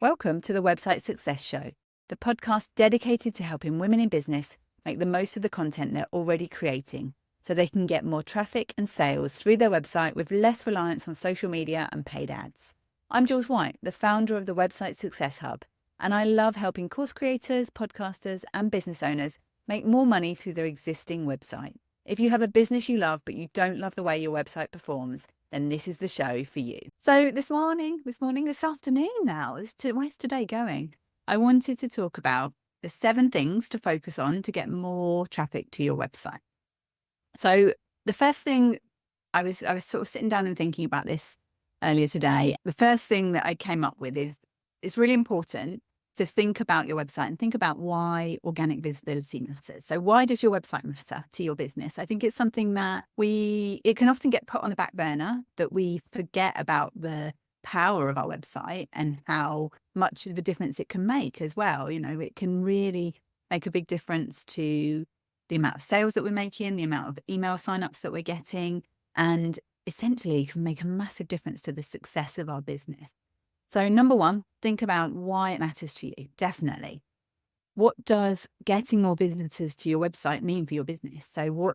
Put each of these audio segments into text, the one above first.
Welcome to the Website Success Show, the podcast dedicated to helping women in business make the most of the content they're already creating so they can get more traffic and sales through their website with less reliance on social media and paid ads. I'm Jules White, the founder of the Website Success Hub, and I love helping course creators, podcasters, and business owners make more money through their existing website. If you have a business you love, but you don't love the way your website performs, then this is the show for you. So this afternoon now, where's today going? I wanted to talk about the 7 things to focus on to get more traffic to your website. So the first thing, I was sort of sitting down and thinking about this earlier today. The first thing that I came up with is it's really important to think about your website and think about why organic visibility matters. So why does your website matter to your business? I think it's something that it can often get put on the back burner, that we forget about the power of our website and how much of a difference it can make as well. You know, it can really make a big difference to the amount of sales that we're making, the amount of email signups that we're getting, and essentially can make a massive difference to the success of our business. So number 1, think about why it matters to you. Definitely. What does getting more visitors to your website mean for your business? So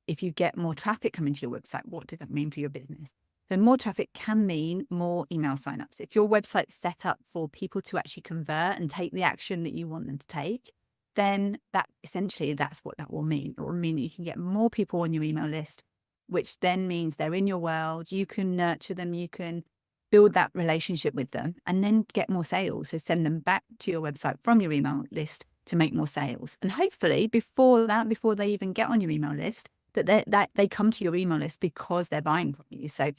if you get more traffic coming to your website, what does that mean for your business? So more traffic can mean more email signups. If your website's set up for people to actually convert and take the action that you want them to take, then that's what that will mean. It will mean that you can get more people on your email list, which then means they're in your world. You can nurture them, you can build that relationship with them, and then get more sales. So send them back to your website from your email list to make more sales. And hopefully before they even get on your email list, that they come to your email list because they're buying from you. So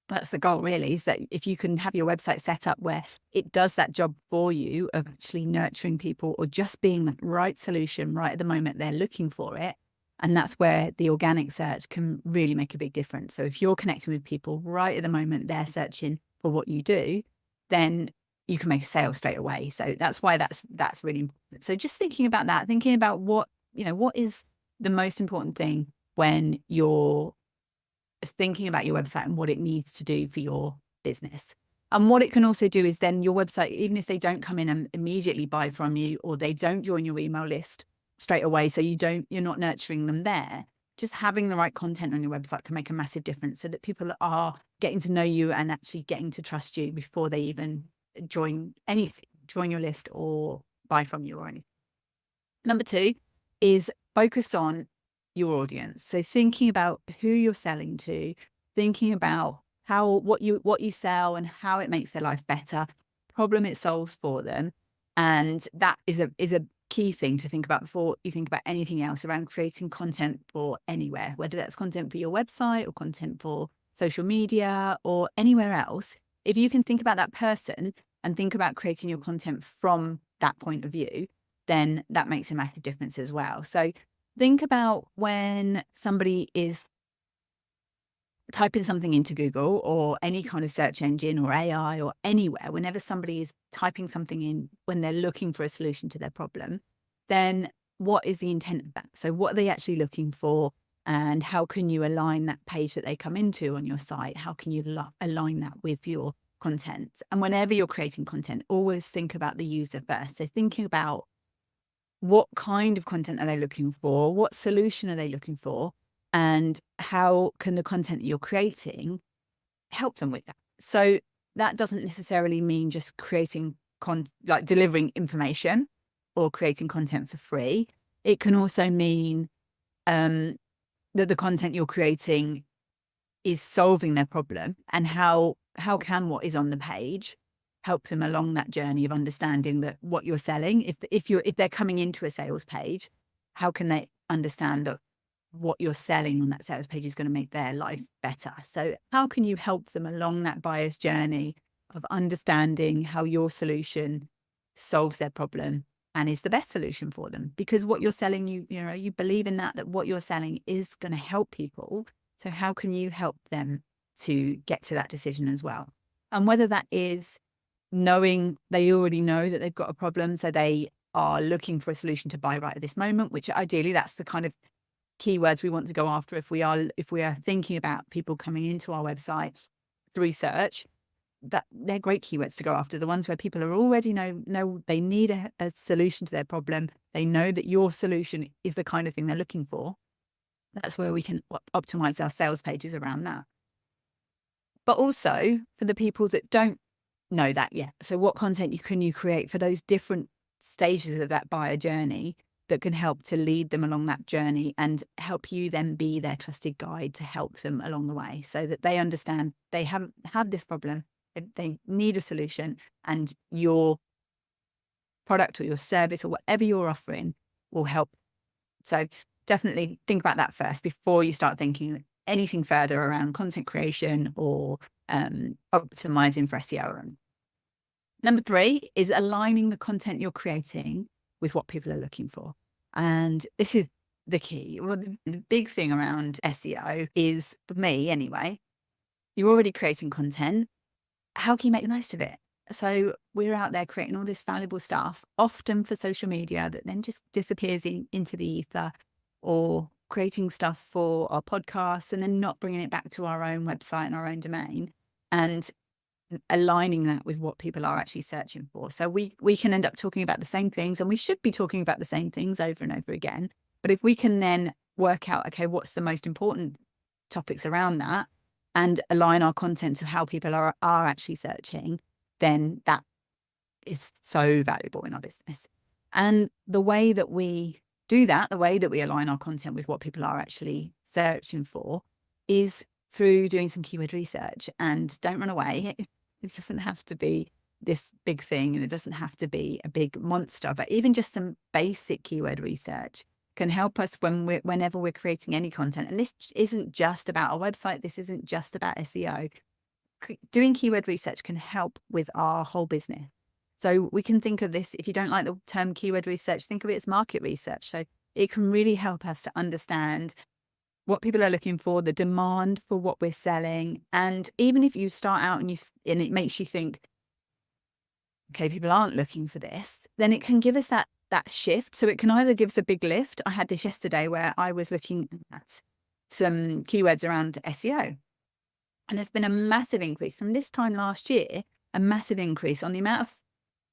that's the goal, really, is that if you can have your website set up where it does that job for you of actually nurturing people or just being the right solution right at the moment they're looking for it. And that's where the organic search can really make a big difference. So if you're connecting with people right at the moment they're searching for what you do, then you can make a sale straight away. So that's why that's really important. So just thinking about that, thinking about what is the most important thing when you're thinking about your website and what it needs to do for your business. And what it can also do is then your website, even if they don't come in and immediately buy from you, or they don't join your email list straight away, so you're not nurturing them there, just having the right content on your website can make a massive difference so that people are getting to know you and actually getting to trust you before they even join your list or buy from you or anything. Number 2 is focus on your audience. So thinking about who you're selling to, thinking about what you sell and how it makes their life better, problem it solves for them. And that is a key thing to think about before you think about anything else around creating content for anywhere, whether that's content for your website or content for social media or anywhere else. If you can think about that person and think about creating your content from that point of view, then that makes a massive difference as well. So think about when somebody is typing something into Google or any kind of search engine or AI or anywhere, whenever somebody is typing something in when they're looking for a solution to their problem, then what is the intent of that? So what are they actually looking for? And how can you align that page that they come into on your site? How can you align that with your content? And whenever you're creating content, always think about the user first. So thinking about what kind of content are they looking for? What solution are they looking for? And how can the content that you're creating help them with that? So that doesn't necessarily mean just creating like delivering information or creating content for free. It can also mean that the content you're creating is solving their problem, and how can what is on the page help them along that journey of understanding that what you're selling. If they're coming into a sales page, how can they understand that what you're selling on that sales page is going to make their life better? So how can you help them along that buyer's journey of understanding how your solution solves their problem and is the best solution for them? Because what you're selling, you believe in that what you're selling is going to help people. So how can you help them to get to that decision as well? And whether that is knowing they already know that they've got a problem, so they are looking for a solution to buy right at this moment, which ideally that's the kind of keywords we want to go after if we are thinking about people coming into our website through search. that they're great keywords to go after. The ones where people are already know they need a solution to their problem. They know that your solution is the kind of thing they're looking for. That's where we can optimize our sales pages around that. But also for the people that don't know that yet. So what content can you create for those different stages of that buyer journey that can help to lead them along that journey and help you then be their trusted guide to help them along the way, so that they understand they have this problem, they need a solution, and your product or your service or whatever you're offering will help. So definitely think about that first before you start thinking anything further around content creation or optimizing for SEO. Number 3 is aligning the content you're creating with what people are looking for. And this is the key. Well, the big thing around SEO is, for me anyway, you're already creating content. How can you make the most of it? So we're out there creating all this valuable stuff, often for social media, that then just disappears into the ether, or creating stuff for our podcasts and then not bringing it back to our own website and our own domain, and aligning that with what people are actually searching for. So we can end up talking about the same things, and we should be talking about the same things over and over again. But if we can then work out, okay, what's the most important topics around that, and align our content to how people are actually searching, then that is so valuable in our business. And the way that we do that, the way that we align our content with what people are actually searching for, is through doing some keyword research. And don't run away. It doesn't have to be this big thing, and it doesn't have to be a big monster, but even just some basic keyword research can help us whenever we're creating any content. And this isn't just about our website. This isn't just about SEO. Doing keyword research can help with our whole business. So we can think of this, if you don't like the term keyword research, think of it as market research. So it can really help us to understand what people are looking for, the demand for what we're selling. And even if you start out and it makes you think, okay, people aren't looking for this, then it can give us that shift. So it can either give us a big lift. I had this yesterday where I was looking at some keywords around SEO. And there's been a massive increase from this time last year, a massive increase on the amount of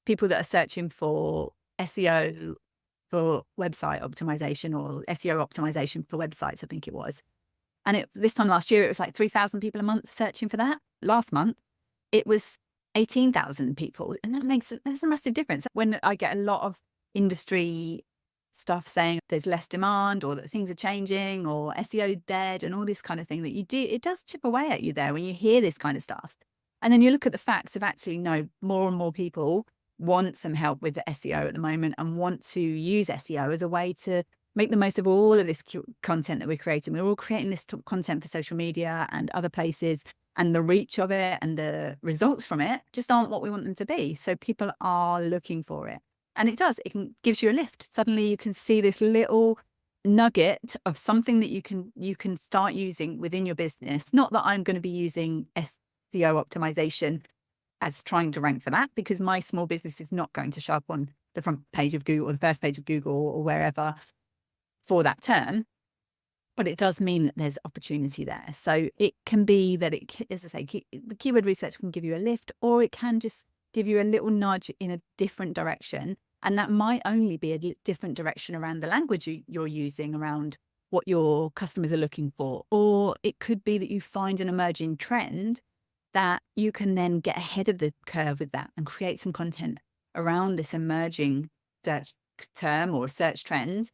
people that are searching for SEO for website optimization, or SEO optimization for websites, I think it was. And this time last year, it was like 3,000 people a month searching for that. Last month, it was 18,000 people. And there's a massive difference. When I get a lot of industry stuff saying there's less demand, or that things are changing, or SEO dead, and all this kind of thing, it does chip away at you there when you hear this kind of stuff. And then you look at the facts of actually, no, more and more people want some help with the SEO at the moment, and want to use SEO as a way to make the most of all of this content that we're creating. We're all creating this content for social media and other places, and the reach of it and the results from it just aren't what we want them to be. So people are looking for it. And it gives you a lift. Suddenly you can see this little nugget of something that you can start using within your business. Not that I'm going to be using SEO optimization as trying to rank for that, because my small business is not going to show up on the front page of Google or the first page of Google or wherever for that term. But it does mean that there's opportunity there. So it can be that as I say, the keyword research can give you a lift, or it can just give you a little nudge in a different direction. And that might only be a different direction around the language you're using, around what your customers are looking for. Or it could be that you find an emerging trend that you can then get ahead of the curve with that and create some content around this emerging search term or search trend.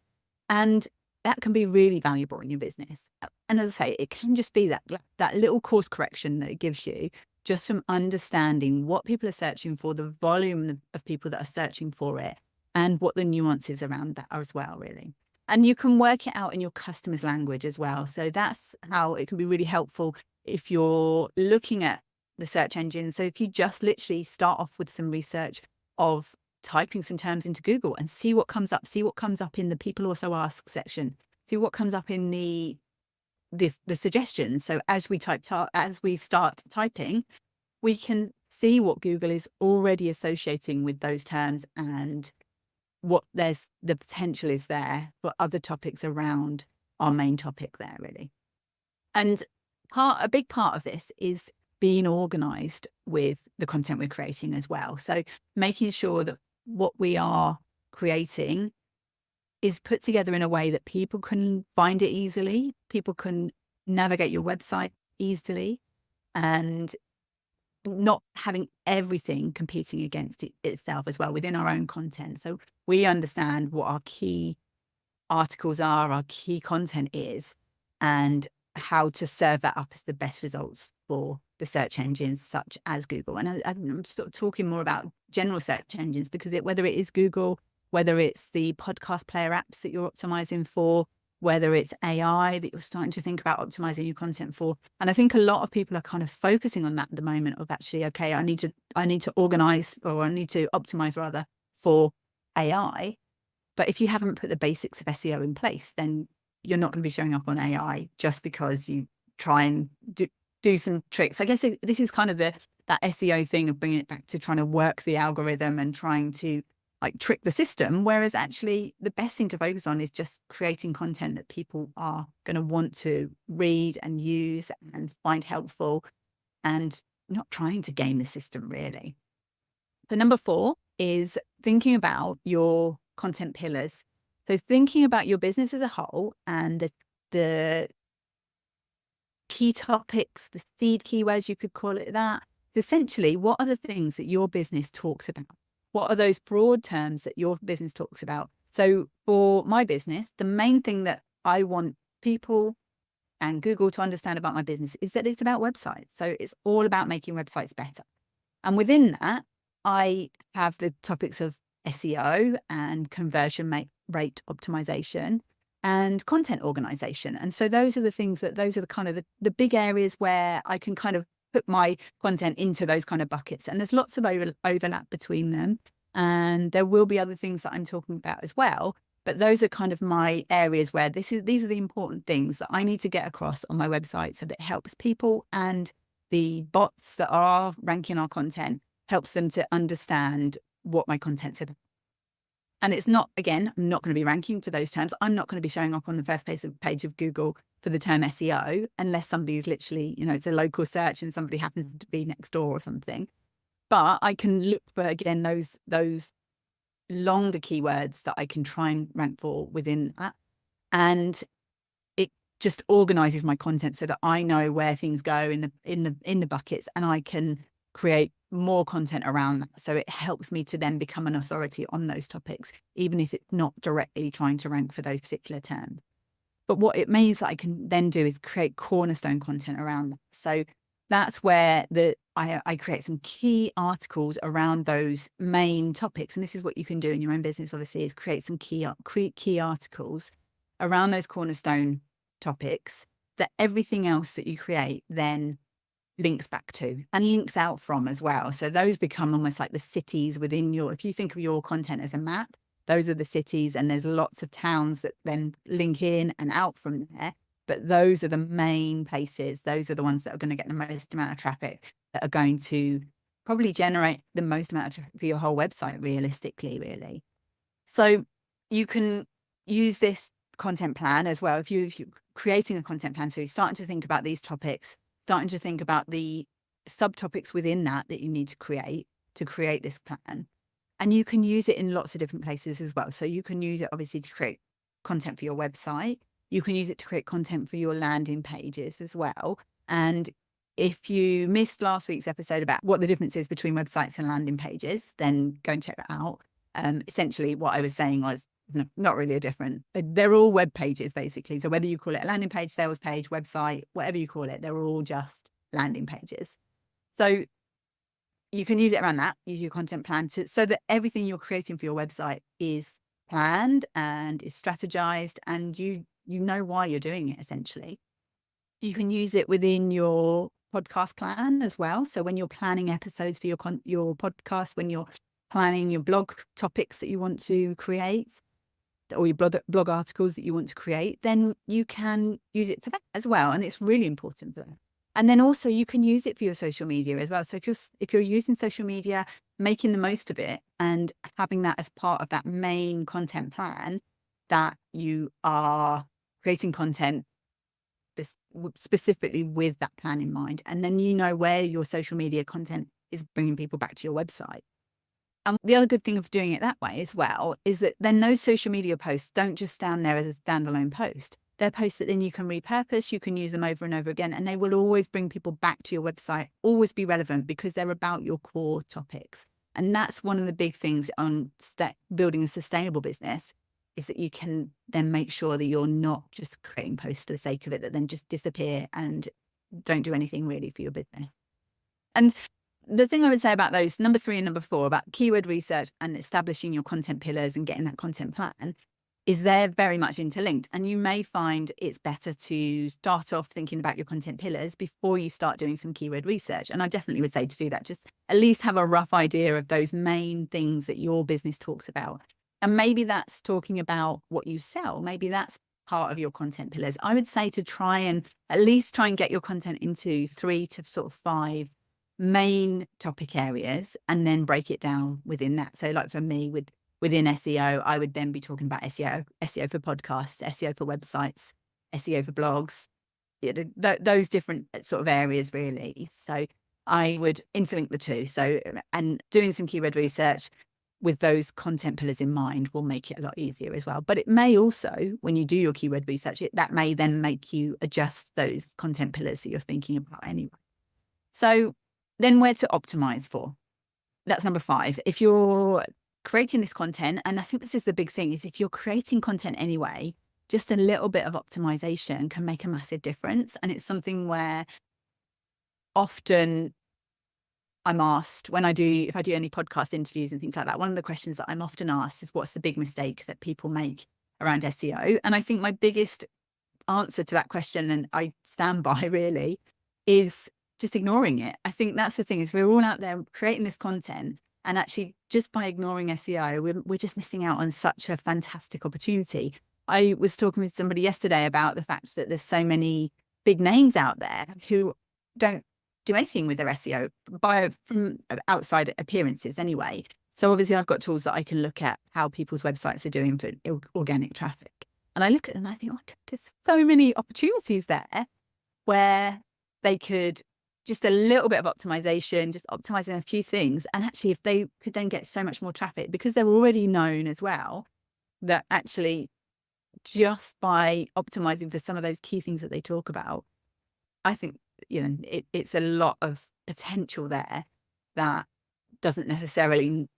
And that can be really valuable in your business. And as I say, it can just be that little course correction that it gives you, just from understanding what people are searching for, the volume of people that are searching for it, and what the nuances around that are as well, really. And you can work it out in your customer's language as well. So that's how it can be really helpful if you're looking at the search engine. So if you just literally start off with some research of typing some terms into Google and see what comes up in the people also ask section, see what comes up in the suggestions. So as we start typing, we can see what Google is already associating with those terms, and what the potential is there for other topics around our main topic there, really. And a big part of this is being organized with the content we're creating as well. So making sure that what we are creating is put together in a way that people can find it easily, people can navigate your website easily, and not having everything competing against itself as well within our own content. So we understand what our key articles are, our key content is, and how to serve that up as the best results for the search engines such as Google. And I'm sort of talking more about general search engines, because whether it is Google, whether it's the podcast player apps that you're optimizing for, whether it's AI that you're starting to think about optimizing your content for. And I think a lot of people are kind of focusing on that at the moment of actually, okay, I need to organize, or I need to optimize rather, for AI. But if you haven't put the basics of SEO in place, then you're not going to be showing up on AI just because you try and do some tricks. I guess this is kind of that SEO thing of bringing it back to trying to work the algorithm and trying to like trick the system. Whereas actually the best thing to focus on is just creating content that people are going to want to read and use and find helpful, and not trying to game the system really. The number 4 is thinking about your content pillars. So thinking about your business as a whole and the key topics, the seed keywords, you could call it that. Essentially, what are the things that your business talks about? What are those broad terms that your business talks about? So for my business, the main thing that I want people and Google to understand about my business is that it's about websites. So it's all about making websites better. And within that, I have the topics of SEO and conversion rate optimization and content organization. And so those are the things those are the kind of the big areas where I can kind of put my content into those kind of buckets. And there's lots of overlap between them. And there will be other things that I'm talking about as well. But those are kind of my areas where these are the important things that I need to get across on my website, so that it helps people and the bots that are ranking our content, helps them to understand what my content's about. And it's not, again, I'm not going to be ranking to those terms. I'm not going to be showing up on the first page of Google for the term SEO, unless somebody is literally, it's a local search and somebody happens to be next door or something. But I can look for, again, those longer keywords that I can try and rank for within that. And it just organizes my content so that I know where things go in the buckets, and I can create more content around that. So it helps me to then become an authority on those topics, even if it's not directly trying to rank for those particular terms. But what it means that I can then do is create cornerstone content around that. So that's where I create some key articles around those main topics. And this is what you can do in your own business, obviously, is create some key articles around those cornerstone topics that everything else that you create then links back to and links out from as well. So those become almost like the cities within if you think of your content as a map, those are the cities, and there's lots of towns that then link in and out from there. But those are the main places. Those are the ones that are going to get the most amount of traffic, that are going to probably generate the most amount of traffic for your whole website, realistically, really. So you can use this content plan as well. If you're creating a content plan, so you're starting to think about these topics, starting to think about the subtopics within that you need to create this plan. And you can use it in lots of different places as well. So you can use it obviously to create content for your website. You can use it to create content for your landing pages as well. And if you missed last week's episode about what the difference is between websites and landing pages, then go and check that out. Essentially, what I was saying was not really a different. They're all web pages, basically. So whether you call it a landing page, sales page, website, whatever you call it, they're all just landing pages. So you can use it around that, use your content plan so that everything you're creating for your website is planned and is strategized, and you know why you're doing it, essentially. You can use it within your podcast plan as well. So when you're planning episodes for your podcast, when you're planning your blog topics that you want to create, or your blog articles that you want to create, then you can use it for that as well. And it's really important for that. And then also you can use it for your social media as well. So if you're using social media, making the most of it and having that as part of that main content plan, that you are creating content specifically with that plan in mind. And then you know where your social media content is bringing people back to your website. And the other good thing of doing it that way as well is that then those social media posts don't just stand there as a standalone post. They're posts that then you can repurpose, you can use them over and over again, and they will always bring people back to your website, always be relevant because they're about your core topics. And that's one of the big things on building a sustainable business, is that you can then make sure that you're not just creating posts for the sake of it that then just disappear and don't do anything really for your business. And the thing I would say about those, number 3 and number 4, about keyword research and establishing your content pillars and getting that content plan, is they're very much interlinked. And you may find it's better to start off thinking about your content pillars before you start doing some keyword research. And I definitely would say to do that. Just at least have a rough idea of those main things that your business talks about. And maybe that's talking about what you sell. Maybe that's part of your content pillars. I would say to at least try and get your content into 3 to sort of 5 main topic areas and then break it down within that. So like for me, within SEO, I would then be talking about SEO for podcasts, SEO for websites, SEO for blogs, those different sort of areas really. So I would interlink the two. So, and doing some keyword research with those content pillars in mind will make it a lot easier as well. But it may also, when you do your keyword research, that may then make you adjust those content pillars that you're thinking about anyway. So then where to optimize for? That's number 5. If you're creating this content, and I think this is the big thing, is if you're creating content anyway, just a little bit of optimization can make a massive difference. And it's something where often I'm asked if I do any podcast interviews and things like that, one of the questions that I'm often asked is, what's the big mistake that people make around SEO? And I think my biggest answer to that question, and I stand by really, is just ignoring it. I think that's the thing, is we're all out there creating this content, and actually just by ignoring SEO, we're just missing out on such a fantastic opportunity. I was talking with somebody yesterday about the fact that there's so many big names out there who don't do anything with their SEO from outside appearances anyway. So obviously I've got tools that I can look at how people's websites are doing for organic traffic. And I look at them and I think, there's so many opportunities there where they could just a little bit of optimization, just optimizing a few things. And actually, if they could then get so much more traffic because they're already known as well, that actually just by optimizing for some of those key things that they talk about, I think, it's a lot of potential there that doesn't necessarily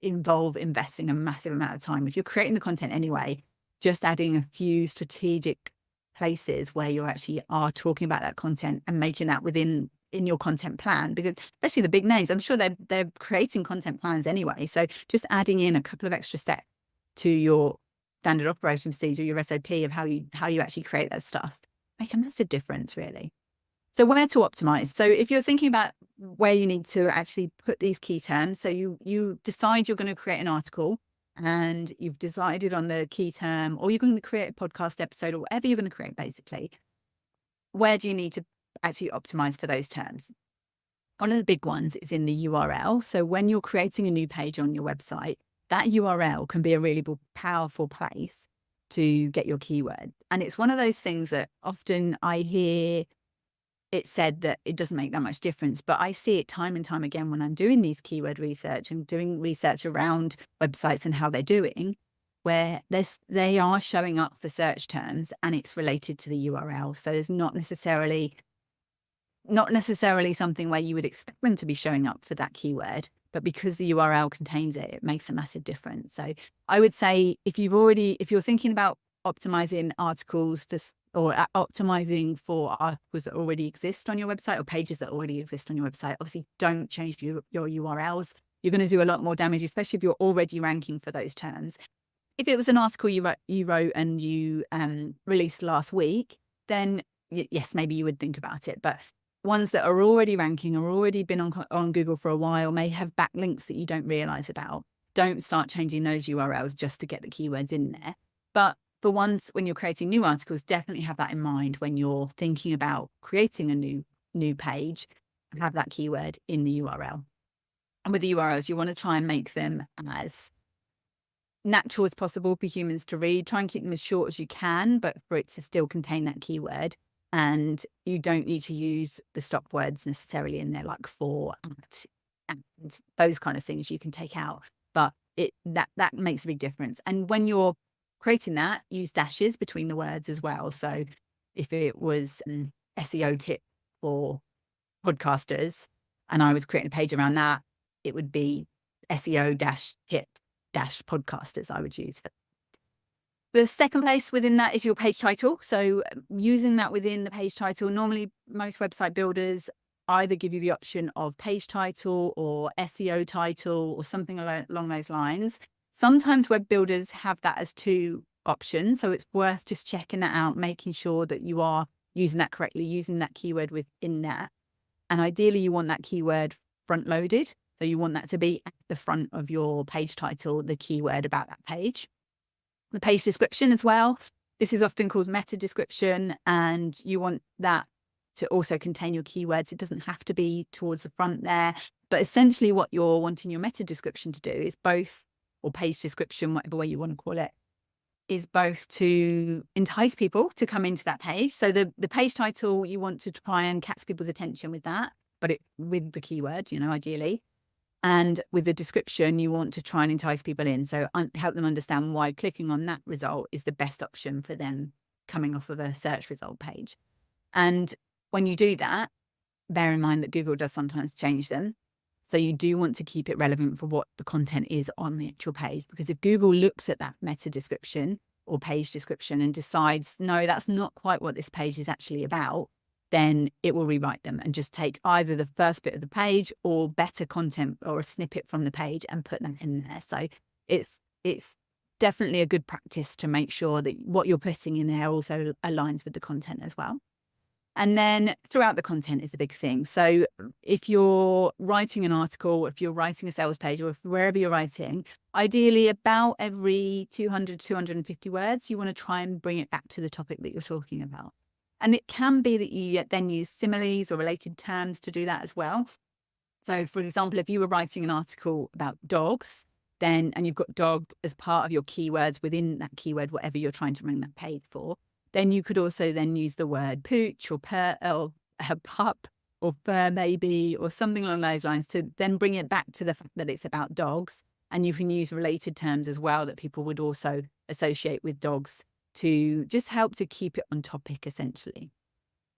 involve investing a massive amount of time. If you're creating the content anyway, just adding a few strategic places where you actually are talking about that content and making that in your content plan, because especially the big names, I'm sure they're creating content plans anyway. So just adding in a couple of extra steps to your standard operating procedure, your SOP of how you actually create that stuff, make a massive difference really. So where to optimize? So if you're thinking about where you need to actually put these key terms, so you decide you're going to create an article and you've decided on the key term, or you're going to create a podcast episode or whatever you're going to create basically, where do you need to actually optimize for those terms? One of the big ones is in the URL. So when you're creating a new page on your website, that URL can be a really powerful place to get your keyword. And it's one of those things that often I hear it said that it doesn't make that much difference, but I see it time and time again when I'm doing these keyword research and doing research around websites and how they're doing, where they are showing up for search terms and it's related to the URL. So there's not necessarily something where you would expect them to be showing up for that keyword, but because the URL contains it, it makes a massive difference. So I would say if you're thinking about optimizing articles or optimizing for articles that already exist on your website or pages that already exist on your website, obviously don't change your URLs. You're going to do a lot more damage, especially if you're already ranking for those terms. If it was an article you wrote and you released last week, then yes, maybe you would think about it. But ones that are already ranking or already been on Google for a while may have backlinks that you don't realize about. Don't start changing those URLs just to get the keywords in there. But for once, when you're creating new articles, definitely have that in mind when you're thinking about creating a new page, have that keyword in the URL. And with the URLs, you want to try and make them as natural as possible for humans to read. Try and keep them as short as you can, but for it to still contain that keyword. and you don't need to use the stop words necessarily in there, like for, at, and those kind of things you can take out. But that makes a big difference. And when you're creating that, use dashes between the words as well. So if it was an SEO tip for podcasters and I was creating a page around that, it would be SEO tip podcasters I would use. The second place within that is your page title. So using that within the page title, normally most website builders either give you the option of page title or SEO title or something along those lines. Sometimes web builders have that as two options. So it's worth just checking that out, making sure that you are using that correctly, using that keyword within that. And ideally you want that keyword front loaded. So you want that to be at the front of your page title, the keyword about that page. The page description as well. This is often called meta description, and you want that to also contain your keywords. It doesn't have to be towards the front there, but essentially what you're wanting your meta description to do is both, or page description, whatever way you want to call it, is both to entice people to come into that page. So the page title, you want to try and catch people's attention with that, but with the keyword, ideally. And with the description, you want to try and entice people in. So help them understand why clicking on that result is the best option for them coming off of a search result page. And when you do that, bear in mind that Google does sometimes change them. So you do want to keep it relevant for what the content is on the actual page. Because if Google looks at that meta description or page description and decides, no, that's not quite what this page is actually about, then it will rewrite them and just take either the first bit of the page or better content or a snippet from the page and put them in there. So it's definitely a good practice to make sure that what you're putting in there also aligns with the content as well. And then throughout the content is the big thing. So if you're writing an article, if you're writing a sales page, or wherever you're writing, ideally about every 200, 250 words, you want to try and bring it back to the topic that you're talking about. And it can be that you then use similes or related terms to do that as well. So for example, if you were writing an article about dogs, and you've got dog as part of your keywords within that keyword, whatever you're trying to rank that page for, then you could also then use the word pooch or or a pup or fur maybe, or something along those lines to then bring it back to the fact that it's about dogs. And you can use related terms as well that people would also associate with dogs to just help to keep it on topic, essentially.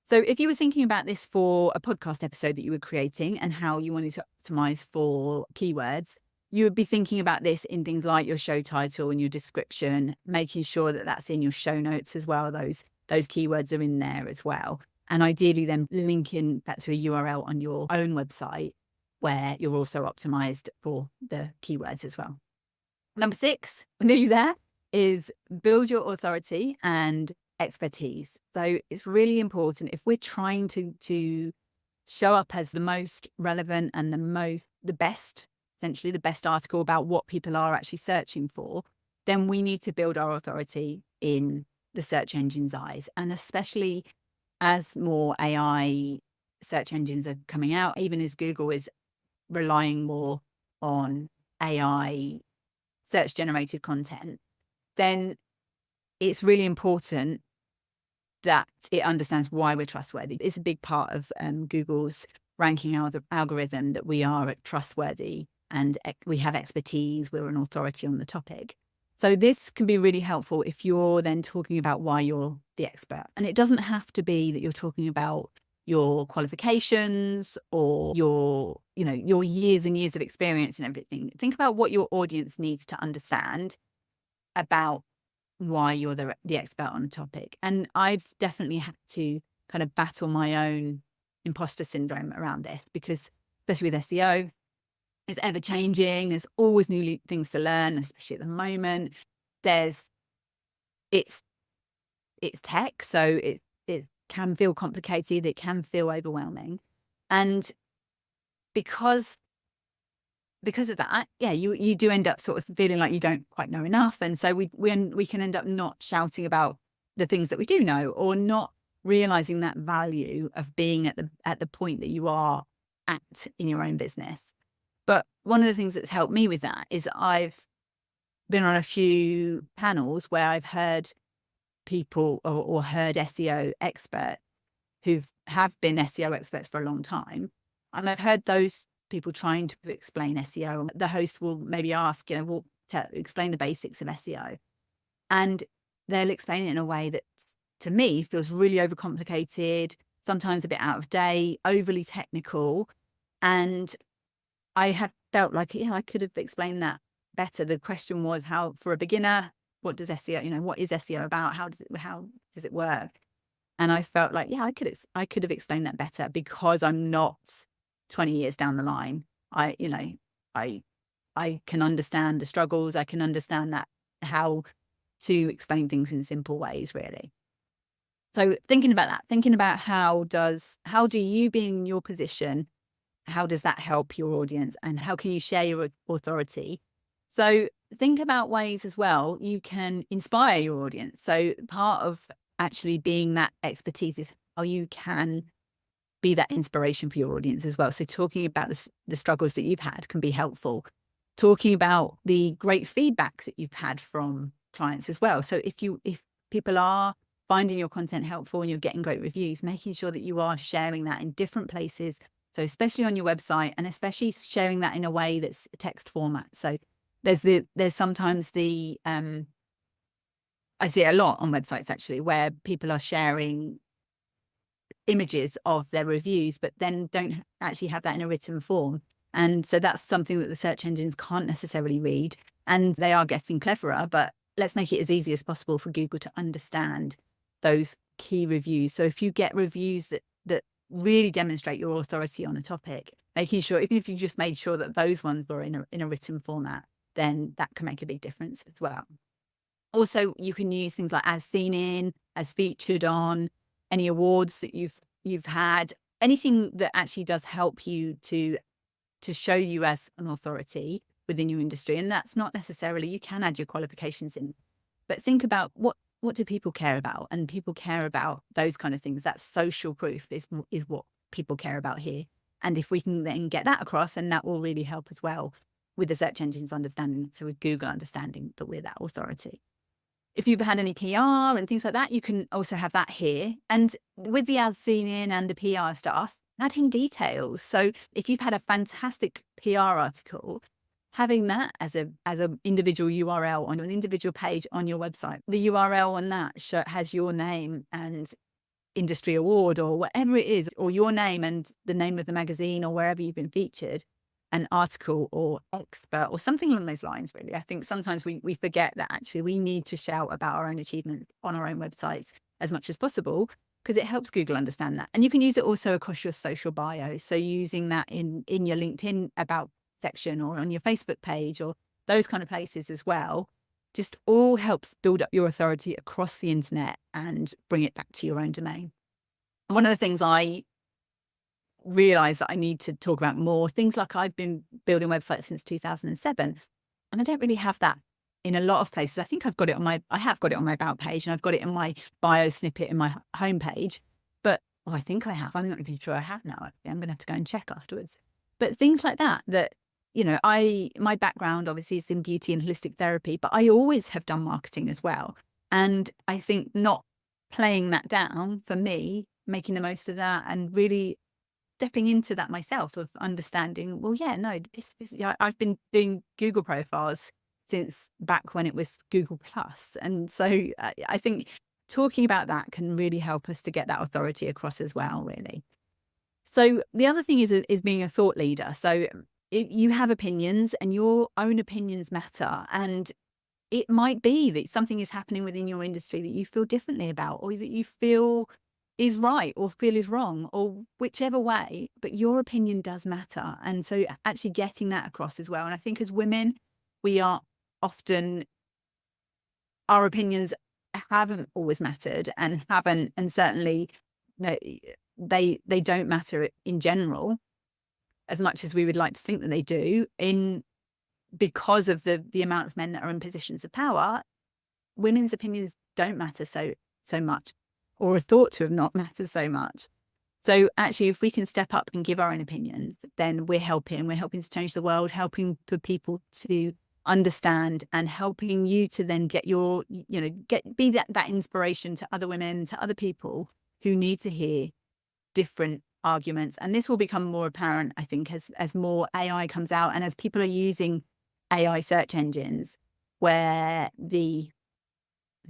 So if you were thinking about this for a podcast episode that you were creating and how you wanted to optimize for keywords, you would be thinking about this in things like your show title and your description, making sure that that's in your show notes as well. Those keywords are in there as well. And ideally then linking that to a URL on your own website where you're also optimized for the keywords as well. Number 6, we're nearly there, is build your authority and expertise. So it's really important if we're trying to show up as the most relevant and the best, essentially the best article about what people are actually searching for, then we need to build our authority in the search engine's eyes. And especially as more AI search engines are coming out, even as Google is relying more on AI search generated content, then it's really important that it understands why we're trustworthy. It's a big part of Google's ranking algorithm that we are trustworthy and we have expertise, we're an authority on the topic. So this can be really helpful if you're then talking about why you're the expert. And it doesn't have to be that you're talking about your qualifications or your years and years of experience and everything. Think about what your audience needs to understand about why you're the expert on a topic. And I've definitely had to kind of battle my own imposter syndrome around this because, especially with SEO, it's ever changing. There's always new things to learn, especially at the moment. It's tech, so it can feel complicated. It can feel overwhelming. And because of that, you do end up sort of feeling like you don't quite know enough. And so we can end up not shouting about the things that we do know, or not realizing that value of being at the point that you are at in your own business. But one of the things that's helped me with that is I've been on a few panels where I've heard people or heard SEO experts have been SEO experts for a long time. And I've heard those people trying to explain SEO. The host will maybe ask, well, to explain the basics of SEO. And they'll explain it in a way that, to me, feels really overcomplicated, sometimes a bit out of date, overly technical. And I have felt like, I could have explained that better. The question was, how, for a beginner, what does SEO, what is SEO about? How does it work? And I felt like, I could have explained that better, because I'm not 20 years down the line. I can understand the struggles. I can understand that, how to explain things in simple ways, really. So thinking about how do you, being in your position, how does that help your audience, and how can you share your authority? So think about ways as well you can inspire your audience. So part of actually being that expertise is how you can be that inspiration for your audience as well. So talking about the struggles that you've had can be helpful. Talking about the great feedback that you've had from clients as well. So if people are finding your content helpful and you're getting great reviews, making sure that you are sharing that in different places. So especially on your website, and especially sharing that in a way that's a text format. So there's sometimes I see it a lot on websites actually, where people are sharing images of their reviews, but then don't actually have that in a written form. And so that's something that the search engines can't necessarily read, and they are getting cleverer, but let's make it as easy as possible for Google to understand those key reviews. So if you get reviews that really demonstrate your authority on a topic, making sure, even if you just made sure that those ones were in a written format, then that can make a big difference as well. Also, you can use things like as seen in, as featured on, any awards that you've had, anything that actually does help you to show you as an authority within your industry. And that's not necessarily, you can add your qualifications in, but think about what do people care about? And people care about those kind of things. That social proof is what people care about here. And if we can then get that across, then that will really help as well with the search engines understanding, so with Google understanding that we're that authority. If you've had any PR and things like that, you can also have that here. And with the ads seen in and the PR stuff, adding details. So if you've had a fantastic PR article, having that as a individual URL on an individual page on your website, the URL on that has your name and industry award or whatever it is, or your name and the name of the magazine or wherever you've been featured, an article or expert or something along those lines, really. I think sometimes we forget that actually we need to shout about our own achievements on our own websites as much as possible, because it helps Google understand that. And you can use it also across your social bio. So using that in your LinkedIn about section or on your Facebook page or those kind of places as well, just all helps build up your authority across the internet and bring it back to your own domain. One of the things I realize that I need to talk about more, things like I've been building websites since 2007, and I don't really have that in a lot of places. I think I have got it on my about page, and I've got it in my bio snippet in my homepage, but I think I have. I'm not even sure I have now. I'm going to have to go and check afterwards. But things like that, my background obviously is in beauty and holistic therapy, but I always have done marketing as well. And I think not playing that down, for me, making the most of that and really stepping into that myself, of understanding, I've been doing Google profiles since back when it was Google Plus. And so I think talking about that can really help us to get that authority across as well, really. So the other thing is being a thought leader. So you have opinions, and your own opinions matter. And it might be that something is happening within your industry that you feel differently about, or that you feel is right or feel is wrong, or whichever way, but your opinion does matter. And so actually getting that across as well. And I think as women, we are often, our opinions haven't always mattered and certainly they don't matter in general as much as we would like to think that they do, because of the amount of men that are in positions of power. Women's opinions don't matter so much, or are thought to have not mattered so much. So actually, if we can step up and give our own opinions, then we're helping to change the world, helping for people to understand, and helping you to then get be that inspiration to other women, to other people who need to hear different arguments. And this will become more apparent, I think, as more AI comes out and as people are using AI search engines, where the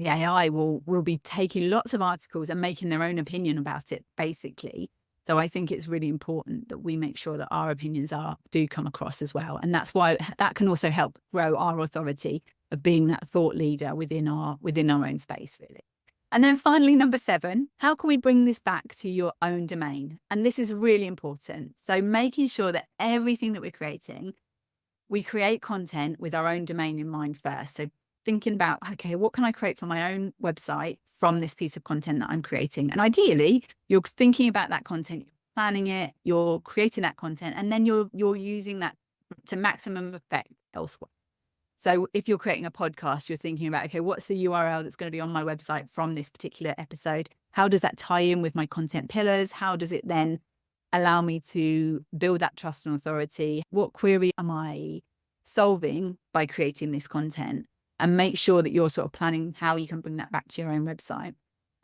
AI will be taking lots of articles and making their own opinion about it, basically. So I think it's really important that we make sure that our opinions do come across as well. And that's why that can also help grow our authority of being that thought leader within our own space, really. And then finally, number 7, how can we bring this back to your own domain? And this is really important. So making sure that everything that we're creating, we create content with our own domain in mind first. So thinking about, okay, what can I create for my own website from this piece of content that I'm creating? And ideally, you're thinking about that content, you're planning it, you're creating that content, and then you're using that to maximum effect elsewhere. So if you're creating a podcast, you're thinking about, okay, what's the URL that's going to be on my website from this particular episode? How does that tie in with my content pillars? How does it then allow me to build that trust and authority? What query am I solving by creating this content? And make sure that you're sort of planning how you can bring that back to your own website.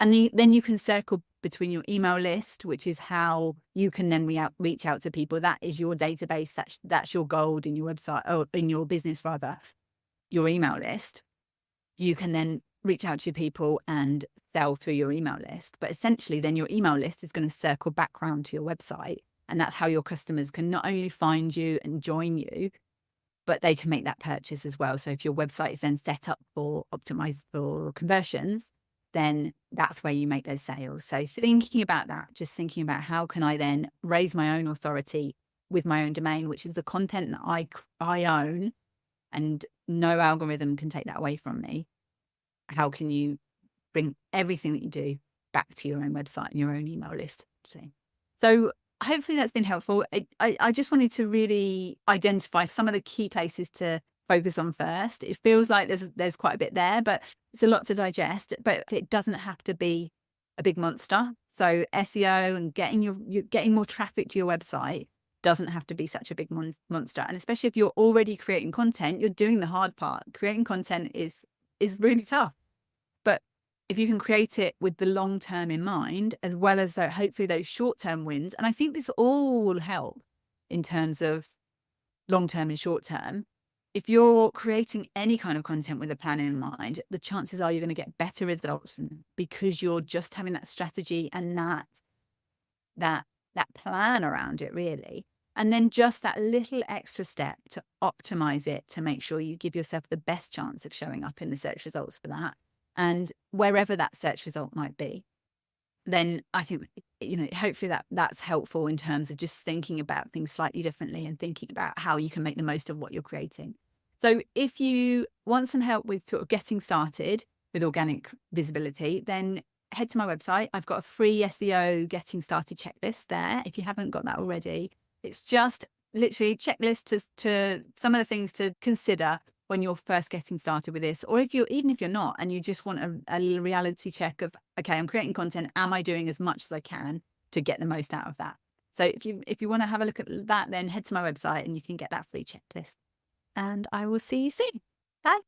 And then you can circle between your email list, which is how you can then reach out to people. That is your database. That's your gold in your website, or in your business rather, your email list. You can then reach out to people and sell through your email list. But essentially then your email list is going to circle back round to your website. And that's how your customers can not only find you and join you, but they can make that purchase as well. So if your website is then set up for optimized for conversions, then that's where you make those sales. So thinking about that, just thinking about how can I then raise my own authority with my own domain, which is the content that I own, and no algorithm can take that away from me. How can you bring everything that you do back to your own website and your own email list? So hopefully that's been helpful. I just wanted to really identify some of the key places to focus on first. It feels like there's quite a bit there, but it's a lot to digest. But it doesn't have to be a big monster. So SEO and getting more traffic to your website doesn't have to be such a big monster. And especially if you're already creating content, you're doing the hard part. Creating content is really tough. But if you can create it with the long term in mind, as well as hopefully those short term wins, and I think this all will help in terms of long term and short term. If you're creating any kind of content with a plan in mind, the chances are you're going to get better results from them, because you're just having that strategy and that plan around it, really. And then just that little extra step to optimize it, to make sure you give yourself the best chance of showing up in the search results for that. And wherever that search result might be, then I think, hopefully that's helpful in terms of just thinking about things slightly differently and thinking about how you can make the most of what you're creating. So if you want some help with sort of getting started with organic visibility, then head to my website. I've got a free SEO getting started checklist there. If you haven't got that already, it's just literally checklist to some of the things to consider when you're first getting started with this, or even if you're not, and you just want a reality check of, okay, I'm creating content. Am I doing as much as I can to get the most out of that? So if you want to have a look at that, then head to my website and you can get that free checklist. And I will see you soon. Bye.